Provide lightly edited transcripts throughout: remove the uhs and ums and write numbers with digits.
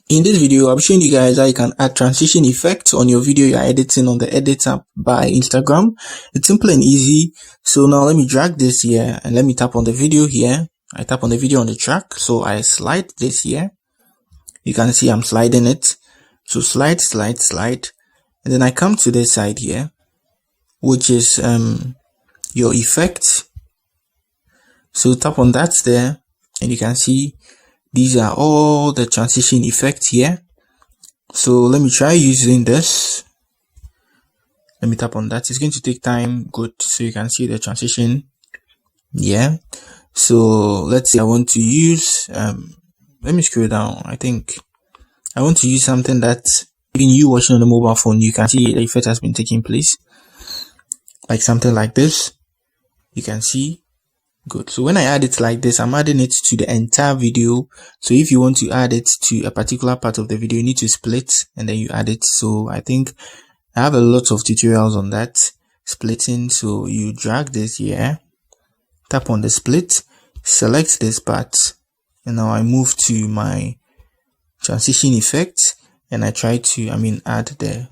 In this video, I'm showing you guys how you can add transition effects on your video you're editing on the Edit app by Instagram. It's simple and easy. So now let me drag this here and let me tap on the video here. I tap on the video on the track. So I slide this here. You can see I'm sliding it. So slide. And then I come to this side here, which is your effects. So tap on that there and you can see these are all the transition effects here. So let me try using this. Let me tap on that. It's going to take time. Good. So you can see the transition. Yeah. So let's say I want to use, let me scroll down. I think I want to use something that even you watching on the mobile phone, you can see the effect has been taking place. Like something like this. You can see. Good. So when I add it like this, I'm adding it to the entire video. So if you want to add it to a particular part of the video, you need to split and then you add it. So I think I have a lot of tutorials on that splitting. So you drag this here, tap on the split, select this part, and now I move to my transition effect and I try to, add the,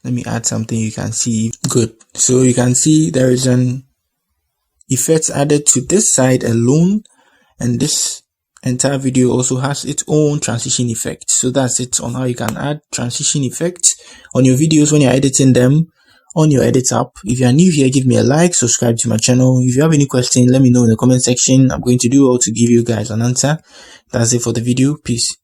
let me add something you can see. Good. So you can see there is an effects added to this side alone, and this entire video also has its own transition effect. So that's it on how you can add transition effects on your videos when you're editing them on your Edit app. If you are new here, give me a like, subscribe to my channel. If you have any question, let me know in the comment section. I'm going to do all to give you guys an answer. That's it for the video. Peace.